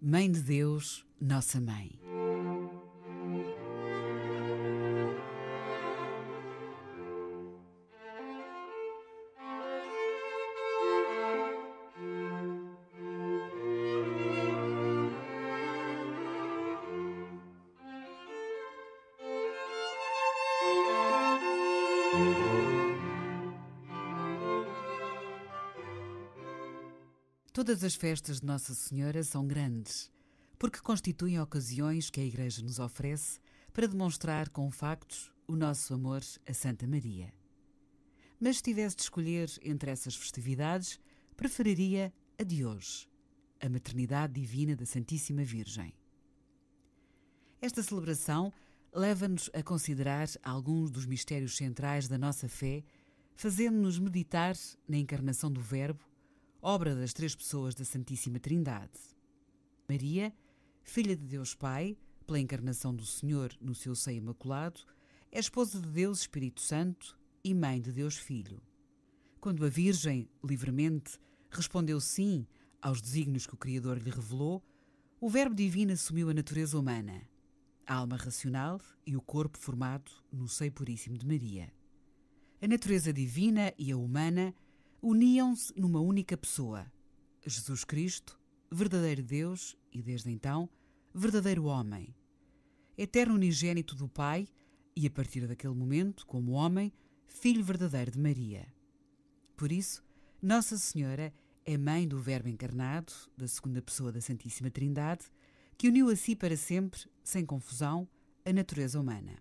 Mãe de Deus, Nossa Mãe. Todas as festas de Nossa Senhora são grandes, porque constituem ocasiões que a Igreja nos oferece para demonstrar com factos o nosso amor a Santa Maria. Mas se tivesse de escolher entre essas festividades, preferiria a de hoje, a Maternidade Divina da Santíssima Virgem. Esta celebração leva-nos a considerar alguns dos mistérios centrais da nossa fé, fazendo-nos meditar na encarnação do Verbo, obra das três pessoas da Santíssima Trindade. Maria, filha de Deus Pai, pela encarnação do Senhor no seu seio imaculado, é esposa de Deus Espírito Santo e mãe de Deus Filho. Quando a Virgem, livremente, respondeu sim aos desígnios que o Criador lhe revelou, o Verbo Divino assumiu a natureza humana, a alma racional e o corpo formado no seio puríssimo de Maria. A natureza divina e a humana uniam-se numa única pessoa, Jesus Cristo, verdadeiro Deus e, desde então, verdadeiro homem, eterno unigênito do Pai e, a partir daquele momento, como homem, filho verdadeiro de Maria. Por isso, Nossa Senhora é mãe do Verbo encarnado, da segunda pessoa da Santíssima Trindade, que uniu a si para sempre, sem confusão, a natureza humana.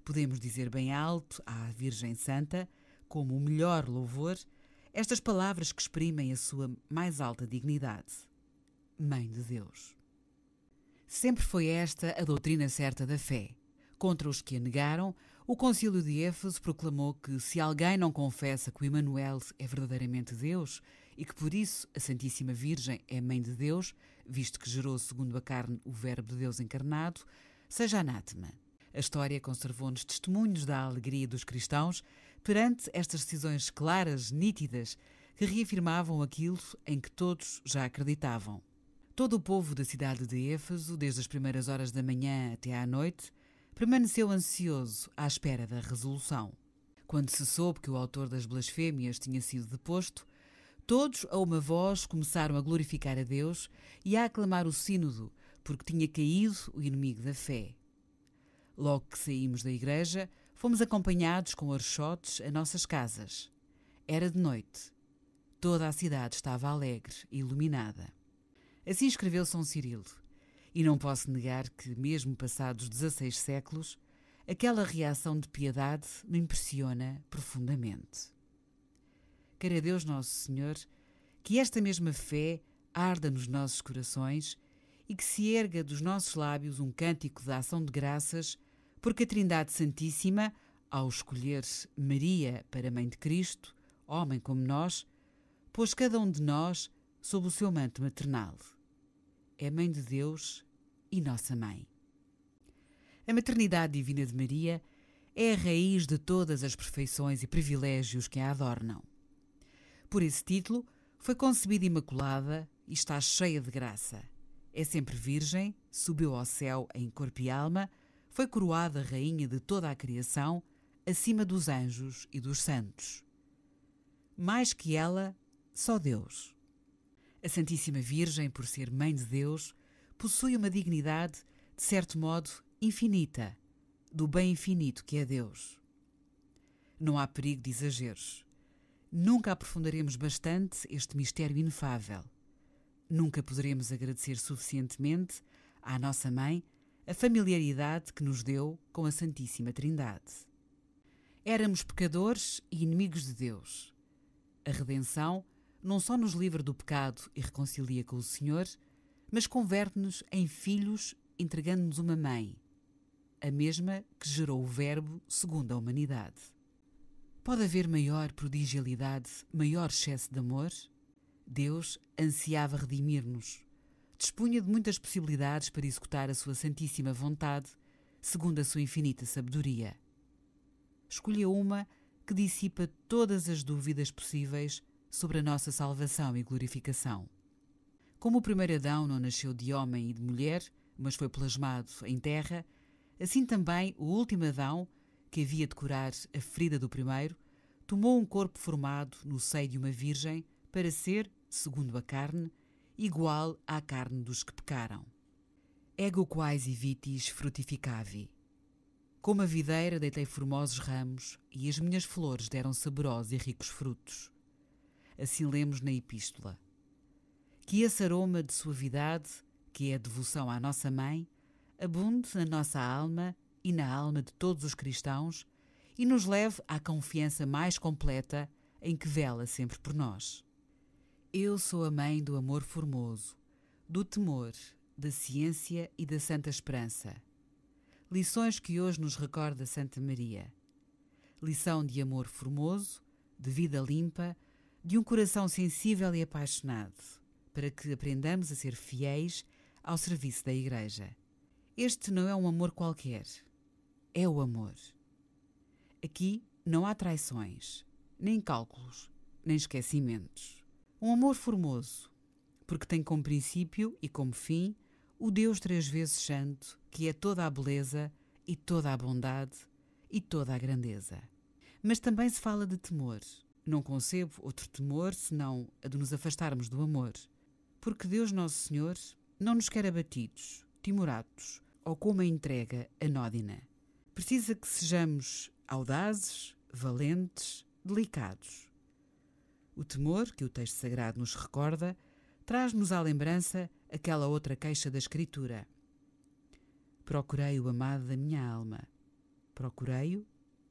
Podemos dizer bem alto à Virgem Santa, como o melhor louvor, estas palavras que exprimem a sua mais alta dignidade. Mãe de Deus. Sempre foi esta a doutrina certa da fé. Contra os que a negaram, o Concílio de Éfeso proclamou que se alguém não confessa que o Emanuel é verdadeiramente Deus e que por isso a Santíssima Virgem é Mãe de Deus, visto que gerou segundo a carne o Verbo de Deus encarnado, seja anátema. A história conservou-nos testemunhos da alegria dos cristãos perante estas decisões claras, nítidas, que reafirmavam aquilo em que todos já acreditavam. Todo o povo da cidade de Éfeso, desde as primeiras horas da manhã até à noite, permaneceu ansioso à espera da resolução. Quando se soube que o autor das blasfémias tinha sido deposto, todos a uma voz começaram a glorificar a Deus e a aclamar o sínodo, porque tinha caído o inimigo da fé. Logo que saímos da igreja, fomos acompanhados com archotes a nossas casas. Era de noite. Toda a cidade estava alegre e iluminada. Assim escreveu São Cirilo. E não posso negar que, mesmo passados 16 séculos, aquela reação de piedade me impressiona profundamente. Queira Deus Nosso Senhor que esta mesma fé arda nos nossos corações e que se erga dos nossos lábios um cântico de ação de graças, porque a Trindade Santíssima, ao escolher Maria para Mãe de Cristo, homem como nós, pôs cada um de nós sob o seu manto maternal. É Mãe de Deus e Nossa Mãe. A maternidade divina de Maria é a raiz de todas as perfeições e privilégios que a adornam. Por esse título, foi concebida imaculada e está cheia de graça. É sempre virgem, subiu ao céu em corpo e alma, foi coroada rainha de toda a criação, acima dos anjos e dos santos. Mais que ela, só Deus. A Santíssima Virgem, por ser Mãe de Deus, possui uma dignidade, de certo modo, infinita, do bem infinito que é Deus. Não há perigo de exageros. Nunca aprofundaremos bastante este mistério inefável. Nunca poderemos agradecer suficientemente à nossa Mãe a familiaridade que nos deu com a Santíssima Trindade. Éramos pecadores e inimigos de Deus. A redenção não só nos livra do pecado e reconcilia com o Senhor, mas converte-nos em filhos entregando-nos uma mãe, a mesma que gerou o Verbo segundo a humanidade. Pode haver maior prodigialidade, maior excesso de amor? Deus ansiava redimir-nos. Dispunha de muitas possibilidades para executar a sua santíssima vontade, segundo a sua infinita sabedoria. Escolheu uma que dissipa todas as dúvidas possíveis sobre a nossa salvação e glorificação. Como o primeiro Adão não nasceu de homem e de mulher, mas foi plasmado em terra, assim também o último Adão, que havia de curar a ferida do primeiro, tomou um corpo formado no seio de uma virgem para ser, segundo a carne, igual à carne dos que pecaram. Ego quaesi vitis frutificavi. Como a videira deitei formosos ramos e as minhas flores deram saborosos e ricos frutos. Assim lemos na epístola. Que esse aroma de suavidade, que é a devoção à nossa mãe, abunde na nossa alma e na alma de todos os cristãos e nos leve à confiança mais completa em que vela sempre por nós. Eu sou a mãe do amor formoso, do temor, da ciência e da santa esperança. Lições que hoje nos recorda Santa Maria. Lição de amor formoso, de vida limpa, de um coração sensível e apaixonado, para que aprendamos a ser fiéis ao serviço da Igreja. Este não é um amor qualquer, é o amor. Aqui não há traições, nem cálculos, nem esquecimentos. Um amor formoso, porque tem como princípio e como fim o Deus 3 vezes santo, que é toda a beleza e toda a bondade e toda a grandeza. Mas também se fala de temor. Não concebo outro temor senão a de nos afastarmos do amor. Porque Deus Nosso Senhor não nos quer abatidos, timoratos ou com uma entrega anódina. Precisa que sejamos audazes, valentes, delicados. O temor, que o texto sagrado nos recorda, traz-nos à lembrança aquela outra queixa da Escritura. Procurei o amado da minha alma. Procurei-o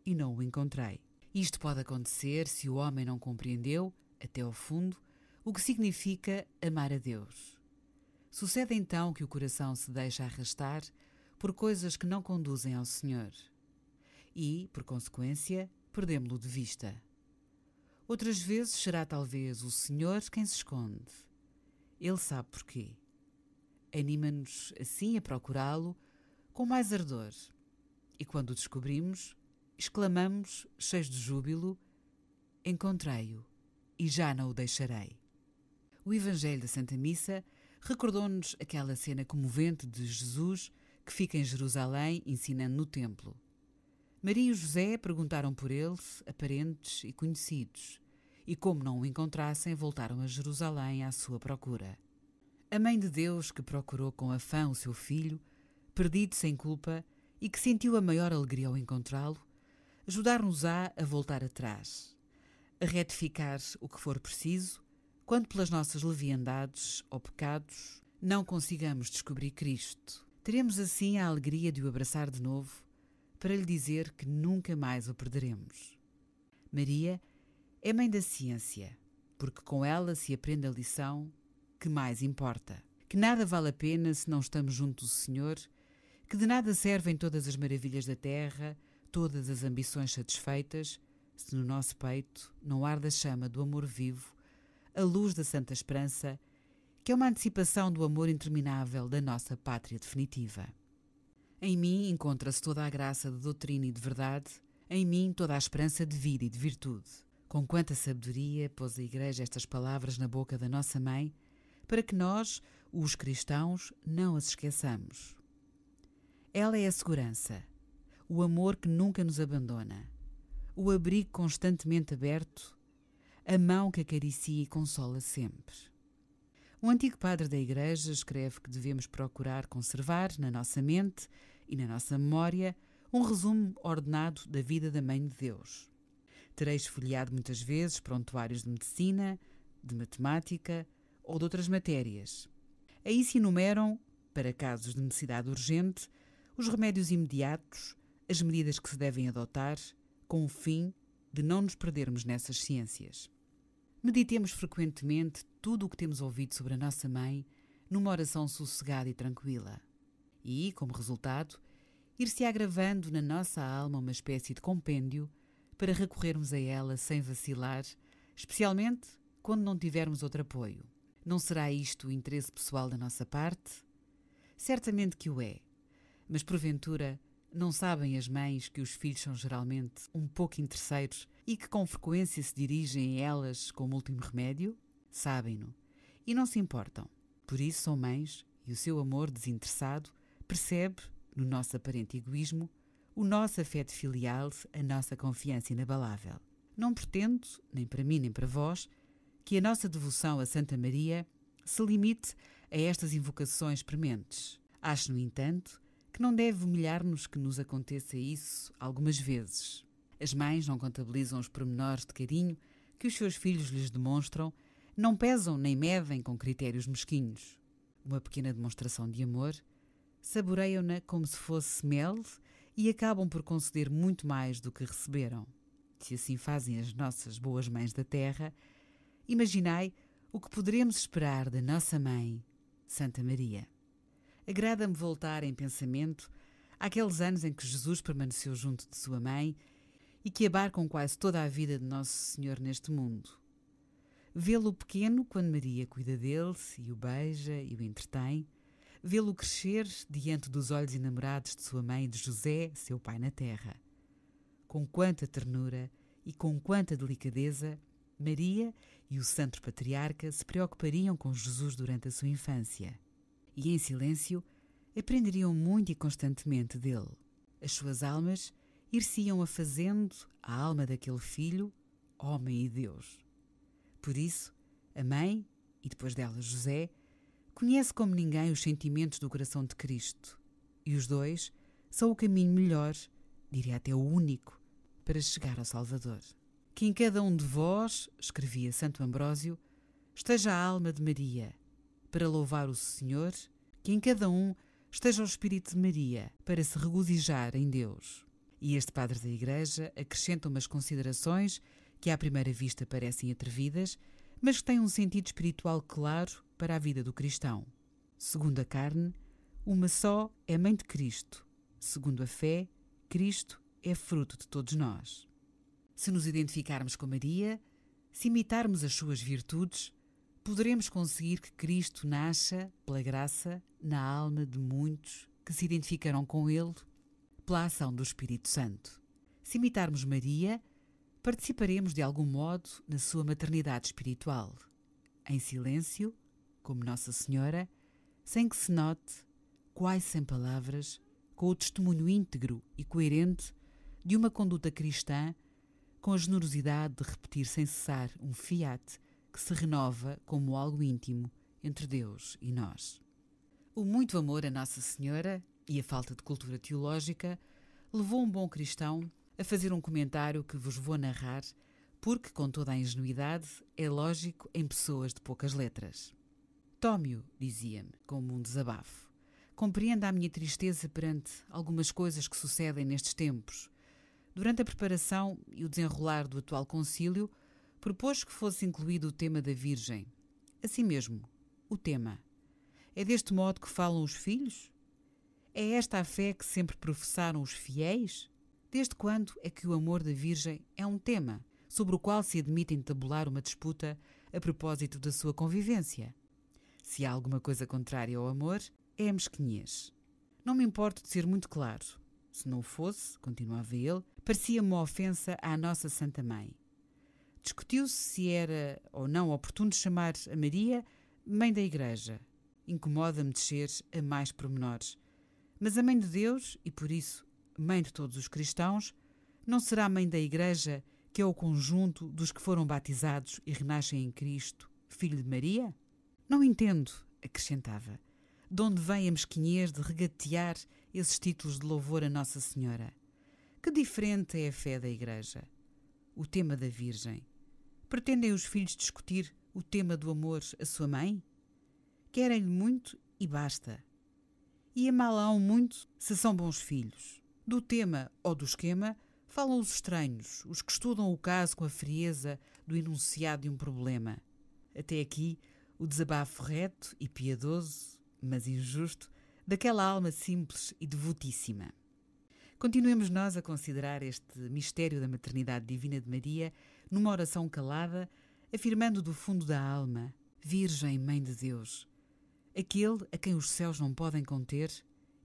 e não o encontrei. Isto pode acontecer se o homem não compreendeu, até ao fundo, o que significa amar a Deus. Sucede então que o coração se deixa arrastar por coisas que não conduzem ao Senhor. E, por consequência, perdemo-lo de vista. Outras vezes será talvez o Senhor quem se esconde. Ele sabe porquê. Anima-nos assim a procurá-lo com mais ardor. E quando o descobrimos, exclamamos, cheios de júbilo, encontrei-o e já não o deixarei. O Evangelho da Santa Missa recordou-nos aquela cena comovente de Jesus que fica em Jerusalém ensinando no templo. Maria e José perguntaram por ele a parentes e conhecidos, e como não o encontrassem, voltaram a Jerusalém à sua procura. A Mãe de Deus, que procurou com afã o seu filho, perdido sem culpa, e que sentiu a maior alegria ao encontrá-lo, ajudar-nos-á a voltar atrás, a retificar o que for preciso, quando pelas nossas leviandades ou pecados não consigamos descobrir Cristo. Teremos assim a alegria de o abraçar de novo, para lhe dizer que nunca mais o perderemos. Maria é mãe da ciência, porque com ela se aprende a lição que mais importa, que nada vale a pena se não estamos junto do Senhor, que de nada servem todas as maravilhas da terra, todas as ambições satisfeitas, se no nosso peito não arde a chama do amor vivo, a luz da Santa Esperança, que é uma antecipação do amor interminável da nossa pátria definitiva. Em mim encontra-se toda a graça de doutrina e de verdade, em mim toda a esperança de vida e de virtude. Com quanta sabedoria pôs a Igreja estas palavras na boca da nossa Mãe, para que nós, os cristãos, não as esqueçamos. Ela é a segurança, o amor que nunca nos abandona, o abrigo constantemente aberto, a mão que acaricia e consola sempre. Um antigo padre da Igreja escreve que devemos procurar conservar na nossa mente e na nossa memória um resumo ordenado da vida da Mãe de Deus. Tereis folheado muitas vezes prontuários de medicina, de matemática ou de outras matérias. Aí se enumeram, para casos de necessidade urgente, os remédios imediatos, as medidas que se devem adotar, com o fim de não nos perdermos nessas ciências. Meditemos frequentemente tudo o que temos ouvido sobre a nossa Mãe numa oração sossegada e tranquila. E, como resultado, ir-se agravando na nossa alma uma espécie de compêndio para recorrermos a ela sem vacilar, especialmente quando não tivermos outro apoio. Não será isto o interesse pessoal da nossa parte? Certamente que o é, mas porventura não sabem as mães que os filhos são geralmente um pouco interesseiros e que com frequência se dirigem a elas como último remédio? Sabem-no e não se importam. Por isso são mães e o seu amor desinteressado percebe, no nosso aparente egoísmo, o nosso afeto filial, a nossa confiança inabalável. Não pretendo, nem para mim nem para vós, que a nossa devoção a Santa Maria se limite a estas invocações prementes. Acho, no entanto, que não deve humilhar-nos que nos aconteça isso algumas vezes. As mães não contabilizam os pormenores de carinho que os seus filhos lhes demonstram, não pesam nem medem com critérios mesquinhos. Uma pequena demonstração de amor, saboreiam-na como se fosse mel e acabam por conceder muito mais do que receberam. Se assim fazem as nossas boas mães da terra, imaginai o que poderemos esperar da nossa mãe, Santa Maria. Agrada-me voltar em pensamento àqueles anos em que Jesus permaneceu junto de sua mãe e que abarcam quase toda a vida de Nosso Senhor neste mundo. Vê-lo pequeno quando Maria cuida dele e o beija e o entretém, vê-lo crescer diante dos olhos enamorados de sua mãe e de José, seu pai na terra. Com quanta ternura e com quanta delicadeza Maria e o Santo Patriarca se preocupariam com Jesus durante a sua infância. E em silêncio aprenderiam muito e constantemente dele. As suas almas ir-se-iam afazendo a alma daquele filho, homem e Deus. Por isso, a mãe, e depois dela José, conhece como ninguém os sentimentos do coração de Cristo. E os dois são o caminho melhor, diria até o único, para chegar ao Salvador. Que em cada um de vós, escrevia Santo Ambrósio, esteja a alma de Maria, para louvar o Senhor, que em cada um esteja o Espírito de Maria, para se regozijar em Deus. E este padre da Igreja acrescenta umas considerações que à primeira vista parecem atrevidas, mas que têm um sentido espiritual claro para a vida do cristão. Segundo a carne, uma só é mãe de Cristo. Segundo a fé, Cristo é fruto de todos nós. Se nos identificarmos com Maria, se imitarmos as suas virtudes, poderemos conseguir que Cristo nasça, pela graça, na alma de muitos que se identificarão com Ele pela ação do Espírito Santo. Se imitarmos Maria, participaremos de algum modo na sua maternidade espiritual, em silêncio, como Nossa Senhora, sem que se note, quase sem palavras, com o testemunho íntegro e coerente de uma conduta cristã, com a generosidade de repetir sem cessar um fiat que se renova como algo íntimo entre Deus e nós. O muito amor a Nossa Senhora e a falta de cultura teológica levou um bom cristão a fazer um comentário que vos vou narrar, porque, com toda a ingenuidade, é lógico em pessoas de poucas letras. Tome-o, dizia-me, como um desabafo. Compreenda a minha tristeza perante algumas coisas que sucedem nestes tempos. Durante a preparação e o desenrolar do atual concílio, propôs que fosse incluído o tema da Virgem. Assim mesmo, o tema. É deste modo que falam os filhos? É esta a fé que sempre professaram os fiéis? Desde quando é que o amor da Virgem é um tema sobre o qual se admite entabular uma disputa a propósito da sua convivência? Se há alguma coisa contrária ao amor, é a mesquinhez. Não me importo de ser muito claro. Se não fosse, continuava ele, parecia-me uma ofensa à nossa Santa Mãe. Discutiu-se se era ou não oportuno chamar a Maria Mãe da Igreja. Incomoda-me descer a mais pormenores. Mas a Mãe de Deus, e por isso Mãe de todos os cristãos, não será Mãe da Igreja, que é o conjunto dos que foram batizados e renascem em Cristo, Filho de Maria? Não entendo, acrescentava, de onde vem a mesquinhez de regatear esses títulos de louvor a Nossa Senhora. Que diferente é a fé da Igreja? O tema da Virgem. Pretendem os filhos discutir o tema do amor à sua mãe? Querem-lhe muito e basta. E amá-la-ão muito se são bons filhos. Do tema ou do esquema falam os estranhos, os que estudam o caso com a frieza do enunciado de um problema. Até aqui, o desabafo reto e piedoso, mas injusto, daquela alma simples e devotíssima. Continuemos nós a considerar este mistério da maternidade divina de Maria numa oração calada, afirmando do fundo da alma: Virgem, Mãe de Deus, aquele a quem os céus não podem conter,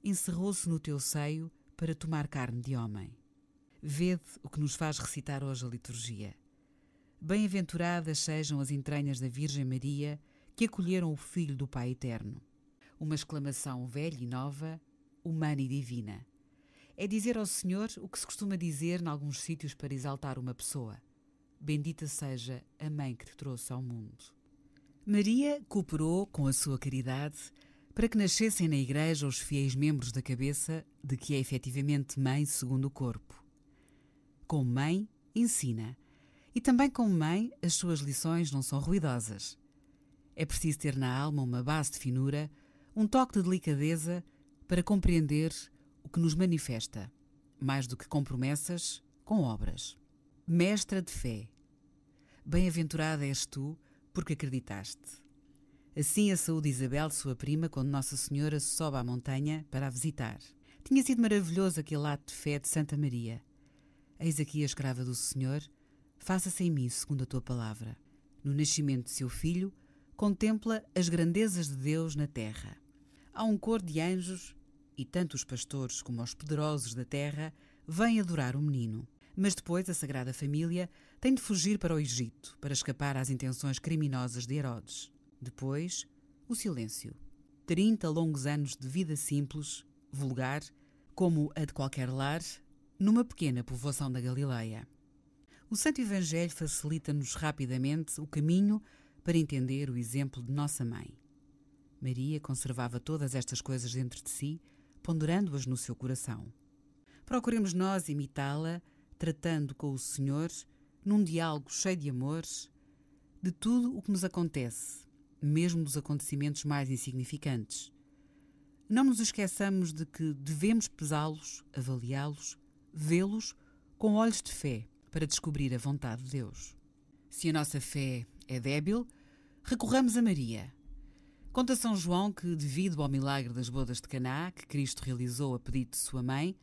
encerrou-se no teu seio para tomar carne de homem. Vede o que nos faz recitar hoje a liturgia. Bem-aventuradas sejam as entranhas da Virgem Maria, que acolheram o Filho do Pai Eterno. Uma exclamação velha e nova, humana e divina. É dizer ao Senhor o que se costuma dizer em alguns sítios para exaltar uma pessoa. Bendita seja a mãe que te trouxe ao mundo. Maria cooperou com a sua caridade para que nascessem na Igreja os fiéis membros da cabeça de que é efetivamente mãe segundo o corpo. Como mãe, ensina. E também como mãe, as suas lições não são ruidosas. É preciso ter na alma uma base de finura, um toque de delicadeza para compreender o que nos manifesta, mais do que com promessas, com obras. Mestra de fé. Bem-aventurada és tu, porque acreditaste. Assim a saúde Isabel, sua prima, quando Nossa Senhora se sobe à montanha para a visitar. Tinha sido maravilhoso aquele ato de fé de Santa Maria. Eis aqui a escrava do Senhor, faça-se em mim segundo a tua palavra. No nascimento de seu filho, contempla as grandezas de Deus na terra. Há um coro de anjos, e tanto os pastores como os poderosos da terra vêm adorar o menino. Mas depois a Sagrada Família tem de fugir para o Egito, para escapar às intenções criminosas de Herodes. Depois, o silêncio. 30 longos anos de vida simples, vulgar, como a de qualquer lar, numa pequena povoação da Galileia. O Santo Evangelho facilita-nos rapidamente o caminho para entender o exemplo de Nossa Mãe. Maria conservava todas estas coisas dentro de si, ponderando-as no seu coração. Procuremos nós imitá-la, tratando com o Senhor, num diálogo cheio de amor, de tudo o que nos acontece, mesmo dos acontecimentos mais insignificantes. Não nos esqueçamos de que devemos pesá-los, avaliá-los, vê-los com olhos de fé para descobrir a vontade de Deus. Se a nossa fé é débil, recorramos a Maria. Conta São João que, devido ao milagre das bodas de Caná, que Cristo realizou a pedido de sua mãe,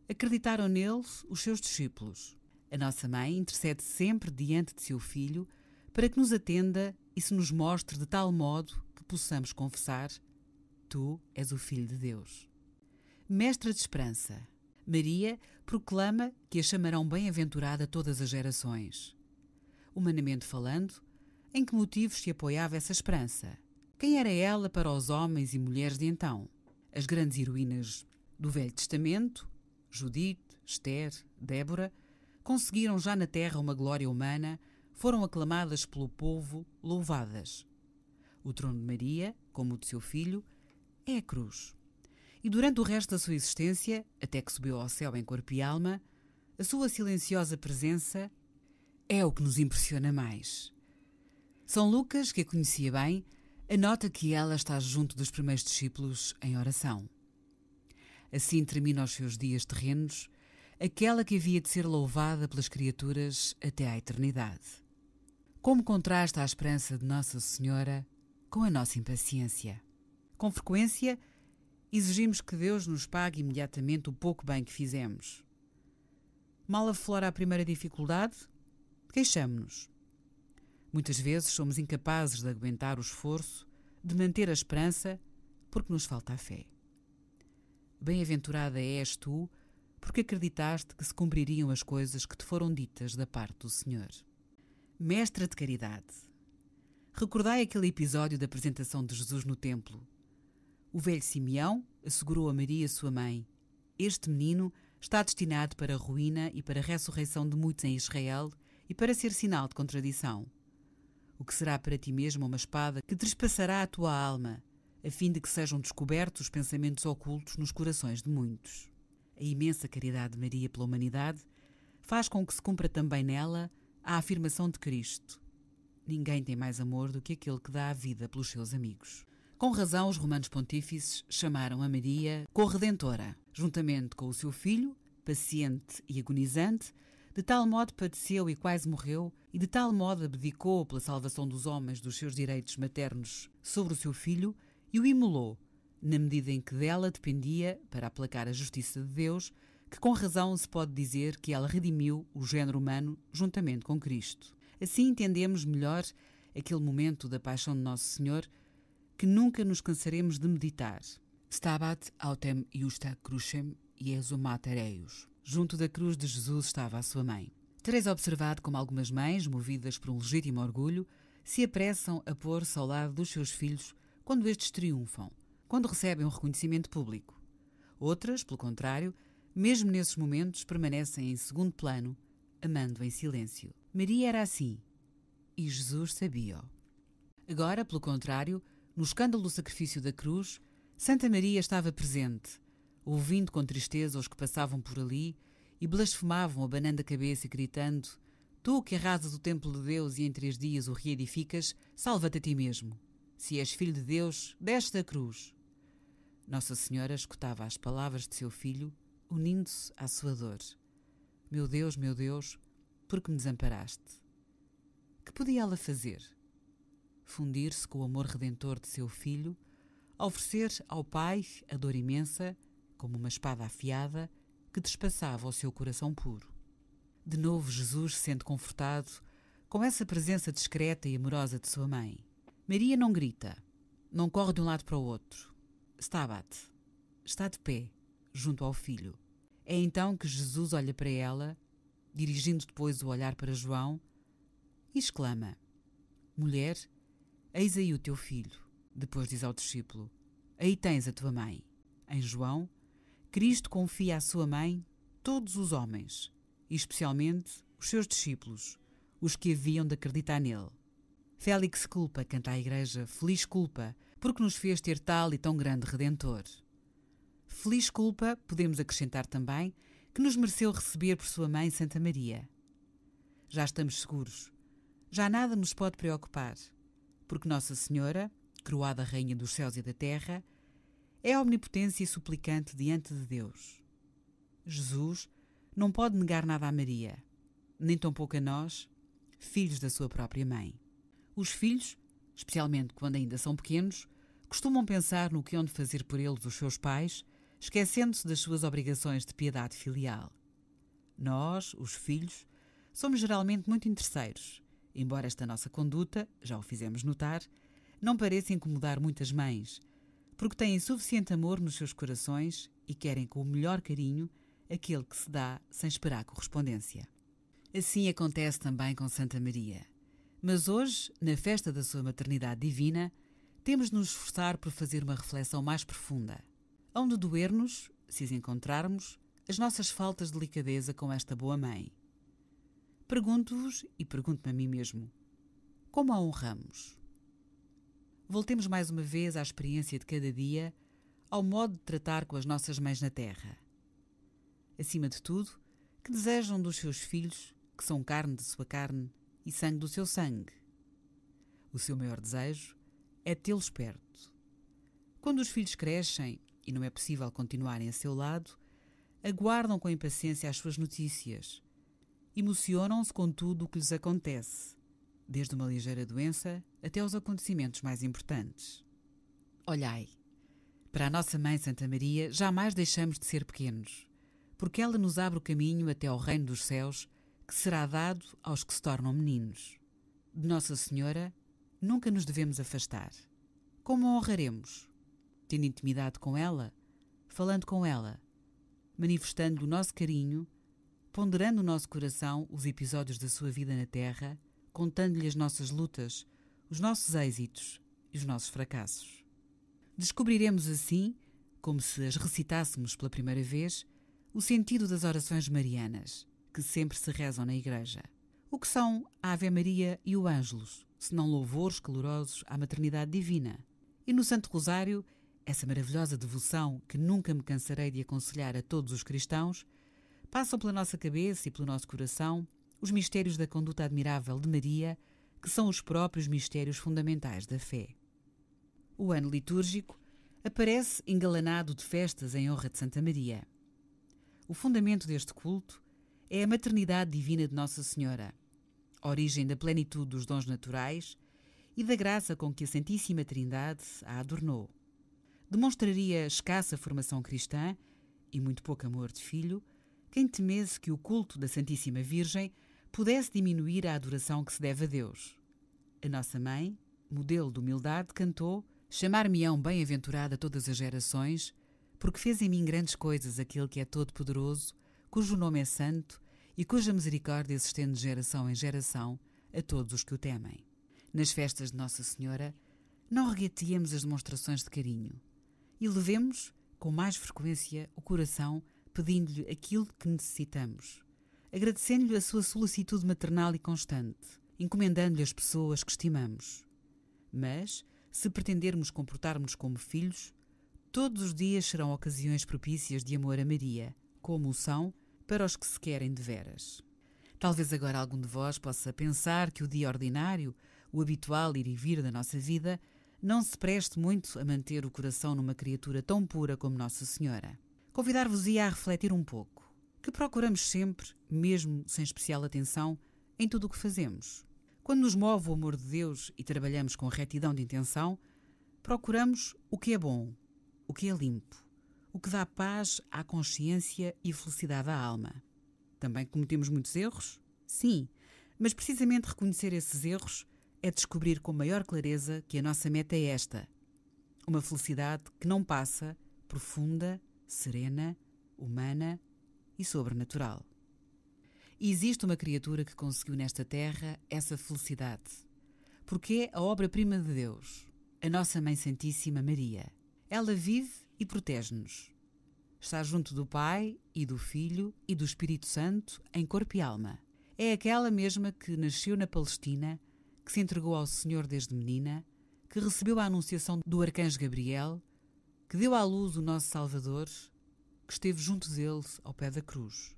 acreditaram nele os seus discípulos. A nossa mãe intercede sempre diante de seu filho para que nos atenda e se nos mostre de tal modo que possamos confessar: Tu és o Filho de Deus. Mestra de esperança. Maria proclama que a chamarão bem-aventurada todas as gerações. Humanamente falando, em que motivos se apoiava essa esperança? Quem era ela para os homens e mulheres de então? As grandes heroínas do Velho Testamento, Judite, Esther, Débora, conseguiram já na terra uma glória humana, foram aclamadas pelo povo, louvadas. O trono de Maria, como o de seu filho, é a cruz. E durante o resto da sua existência, até que subiu ao céu em corpo e alma, a sua silenciosa presença é o que nos impressiona mais. São Lucas, que a conhecia bem, anota que ela está junto dos primeiros discípulos em oração. Assim termina os seus dias terrenos, aquela que havia de ser louvada pelas criaturas até à eternidade. Como contrasta a esperança de Nossa Senhora com a nossa impaciência. Com frequência, exigimos que Deus nos pague imediatamente o pouco bem que fizemos. Mal aflora a primeira dificuldade, queixamo-nos. Muitas vezes somos incapazes de aguentar o esforço, de manter a esperança, porque nos falta a fé. Bem-aventurada és tu, porque acreditaste que se cumpririam as coisas que te foram ditas da parte do Senhor. Mestra de caridade. Recordai aquele episódio da apresentação de Jesus no templo. O velho Simeão assegurou a Maria, sua mãe: Este menino está destinado para a ruína e para a ressurreição de muitos em Israel e para ser sinal de contradição. O que será para ti mesmo uma espada que trespassará a tua alma, a fim de que sejam descobertos os pensamentos ocultos nos corações de muitos. A imensa caridade de Maria pela humanidade faz com que se cumpra também nela a afirmação de Cristo: Ninguém tem mais amor do que aquele que dá a vida pelos seus amigos. Com razão, os romanos pontífices chamaram a Maria Corredentora, juntamente com o seu filho, paciente e agonizante, de tal modo padeceu e quase morreu, e de tal modo abdicou pela salvação dos homens dos seus direitos maternos sobre o seu filho e o imolou, na medida em que dela dependia, para aplacar a justiça de Deus, que com razão se pode dizer que ela redimiu o género humano juntamente com Cristo. Assim entendemos melhor aquele momento da paixão de Nosso Senhor que nunca nos cansaremos de meditar. Stabat autem iusta crucem Iesu mater eius. Junto da cruz de Jesus estava a sua mãe. Tereis observado como algumas mães, movidas por um legítimo orgulho, se apressam a pôr-se ao lado dos seus filhos quando estes triunfam, quando recebem um reconhecimento público. Outras, pelo contrário, mesmo nesses momentos permanecem em segundo plano, amando em silêncio. Maria era assim, e Jesus sabia-o. Agora, pelo contrário, no escândalo do sacrifício da cruz, Santa Maria estava presente, ouvindo com tristeza os que passavam por ali e blasfemavam, abanando a cabeça e gritando: Tu que arrasas o templo de Deus e em 3 dias o reedificas, salva-te a ti mesmo. Se és filho de Deus, desce da cruz. Nossa Senhora escutava as palavras de seu filho, unindo-se à sua dor. Meu Deus, por que me desamparaste? Que podia ela fazer? Fundir-se com o amor redentor de seu filho, oferecer ao Pai a dor imensa, como uma espada afiada, que despassava o seu coração puro. De novo Jesus se sente confortado com essa presença discreta e amorosa de sua mãe. Maria não grita, não corre de um lado para o outro. Está abate, está de pé, junto ao filho. É então que Jesus olha para ela, dirigindo depois o olhar para João, e exclama: Mulher, eis aí o teu filho. Depois diz ao discípulo: Aí tens a tua mãe. Em João, Cristo confia à sua mãe todos os homens, e especialmente os seus discípulos, os que haviam de acreditar nele. Félix culpa, canta a Igreja, feliz culpa, porque nos fez ter tal e tão grande Redentor. Feliz culpa, podemos acrescentar também, que nos mereceu receber por sua mãe Santa Maria. Já estamos seguros, já nada nos pode preocupar, porque Nossa Senhora, coroada Rainha dos céus e da terra, é a omnipotência e suplicante diante de Deus. Jesus não pode negar nada a Maria, nem tampouco a nós, filhos da sua própria mãe. Os filhos, especialmente quando ainda são pequenos, costumam pensar no que hão de fazer por eles os seus pais, esquecendo-se das suas obrigações de piedade filial. Nós, os filhos, somos geralmente muito interesseiros, embora esta nossa conduta, já o fizemos notar, não pareça incomodar muitas mães, porque têm suficiente amor nos seus corações e querem com o melhor carinho aquele que se dá sem esperar correspondência. Assim acontece também com Santa Maria. Mas hoje, na festa da sua maternidade divina, temos de nos esforçar por fazer uma reflexão mais profunda. Hão de doer-nos, se as encontrarmos, as nossas faltas de delicadeza com esta boa mãe. Pergunto-vos e pergunto-me a mim mesmo: como a honramos? Voltemos mais uma vez à experiência de cada dia, ao modo de tratar com as nossas mães na terra. Acima de tudo, que desejam dos seus filhos, que são carne de sua carne e sangue do seu sangue. O seu maior desejo é tê-los perto. Quando os filhos crescem e não é possível continuarem a seu lado, aguardam com impaciência as suas notícias. Emocionam-se com tudo o que lhes acontece, desde uma ligeira doença até aos acontecimentos mais importantes. Olhai, para a nossa Mãe Santa Maria jamais deixamos de ser pequenos, porque ela nos abre o caminho até ao reino dos céus, que será dado aos que se tornam meninos. De Nossa Senhora nunca nos devemos afastar. Como a honraremos? Tendo intimidade com ela, falando com ela, manifestando o nosso carinho, ponderando no nosso coração os episódios da sua vida na terra, contando-lhe as nossas lutas, os nossos êxitos e os nossos fracassos. Descobriremos assim, como se as recitássemos pela primeira vez, o sentido das orações marianas, que sempre se rezam na Igreja. O que são a Ave Maria e o Ângelus, senão louvores calorosos à maternidade divina? E no Santo Rosário, essa maravilhosa devoção que nunca me cansarei de aconselhar a todos os cristãos, passam pela nossa cabeça e pelo nosso coração os mistérios da conduta admirável de Maria, que são os próprios mistérios fundamentais da fé. O ano litúrgico aparece engalanado de festas em honra de Santa Maria. O fundamento deste culto é a maternidade divina de Nossa Senhora, a origem da plenitude dos dons naturais e da graça com que a Santíssima Trindade a adornou. Demonstraria escassa formação cristã e muito pouco amor de filho quem temesse que o culto da Santíssima Virgem pudesse diminuir a adoração que se deve a Deus. A nossa mãe, modelo de humildade, cantou: chamar-me-ão bem-aventurada todas as gerações, porque fez em mim grandes coisas aquele que é todo-poderoso, cujo nome é santo e cuja misericórdia se estende de geração em geração a todos os que o temem. Nas festas de Nossa Senhora, não regateemos as demonstrações de carinho e levemos, com mais frequência, o coração pedindo-lhe aquilo que necessitamos, agradecendo-lhe a sua solicitude maternal e constante, encomendando-lhe as pessoas que estimamos. Mas, se pretendermos comportar-nos como filhos, todos os dias serão ocasiões propícias de amor a Maria, como o são para os que se querem de veras. Talvez agora algum de vós possa pensar que o dia ordinário, o habitual ir e vir da nossa vida, não se preste muito a manter o coração numa criatura tão pura como Nossa Senhora. Convidar-vos-ia a refletir um pouco, que procuramos sempre, mesmo sem especial atenção, em tudo o que fazemos. Quando nos move o amor de Deus e trabalhamos com retidão de intenção, procuramos o que é bom, o que é limpo, o que dá paz à consciência e felicidade à alma. Também cometemos muitos erros? Sim, mas precisamente reconhecer esses erros é descobrir com maior clareza que a nossa meta é esta: uma felicidade que não passa, profunda, serena, humana e sobrenatural. E existe uma criatura que conseguiu nesta terra essa felicidade, porque é a obra-prima de Deus, a nossa Mãe Santíssima Maria. Ela vive e protege-nos. Está junto do Pai e do Filho e do Espírito Santo em corpo e alma. É aquela mesma que nasceu na Palestina, que se entregou ao Senhor desde menina, que recebeu a anunciação do arcanjo Gabriel, que deu à luz o nosso Salvador, que esteve junto dele ao pé da cruz.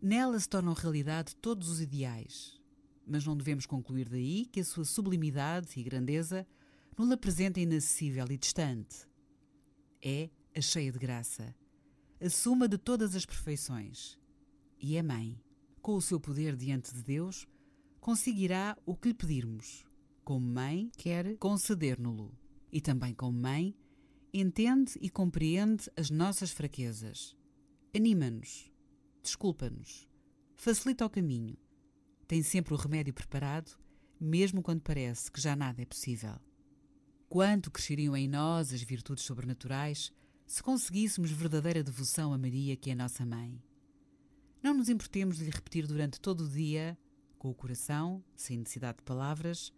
Nela se tornam realidade todos os ideais, mas não devemos concluir daí que a sua sublimidade e grandeza nos apresenta inacessível e distante. É a cheia de graça, a suma de todas as perfeições, e é mãe. Com o seu poder diante de Deus, conseguirá o que lhe pedirmos. Como mãe, quer conceder-no-lo. E também como mãe, entende e compreende as nossas fraquezas. Anima-nos, desculpa-nos, facilita o caminho. Tem sempre o remédio preparado, mesmo quando parece que já nada é possível. Quanto cresceriam em nós as virtudes sobrenaturais se conseguíssemos verdadeira devoção a Maria, que é nossa mãe. Não nos importemos de lhe repetir durante todo o dia, com o coração, sem necessidade de palavras,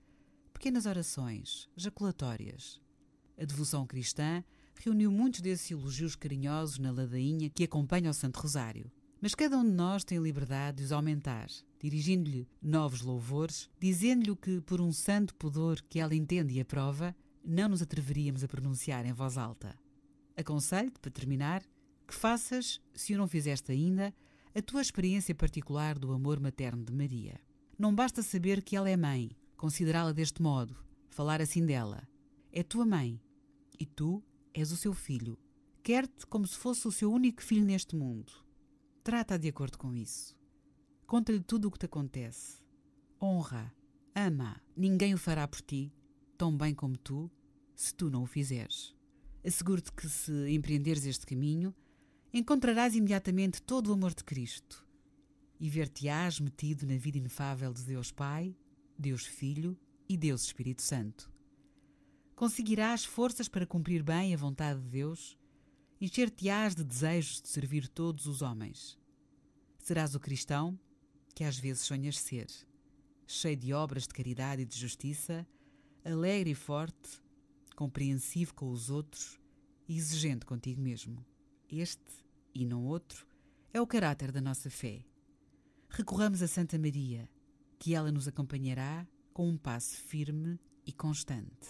pequenas orações, jaculatórias. A devoção cristã reuniu muitos desses elogios carinhosos na ladainha que acompanha o Santo Rosário. Mas cada um de nós tem liberdade de os aumentar, dirigindo-lhe novos louvores, dizendo-lhe o que, por um santo pudor que ela entende e aprova, não nos atreveríamos a pronunciar em voz alta. Aconselho-te, para terminar, que faças, se o não fizeste ainda, a tua experiência particular do amor materno de Maria. Não basta saber que ela é mãe, considerá-la deste modo, falar assim dela. É tua mãe, e tu és o seu filho. Quer-te como se fosse o seu único filho neste mundo. Trata-a de acordo com isso. Conta-lhe tudo o que te acontece. Honra, ama. Ninguém o fará por ti, tão bem como tu, se tu não o fizeres. Asseguro-te que, se empreenderes este caminho, encontrarás imediatamente todo o amor de Cristo e ver-te-ás metido na vida inefável de Deus Pai, Deus Filho e Deus Espírito Santo. Conseguirás forças para cumprir bem a vontade de Deus, encher-te-ás de desejos de servir todos os homens. Serás o cristão que às vezes sonhas ser, cheio de obras de caridade e de justiça, alegre e forte, compreensivo com os outros e exigente contigo mesmo. Este, e não outro, é o caráter da nossa fé. Recorramos a Santa Maria, que ela nos acompanhará com um passo firme e constante.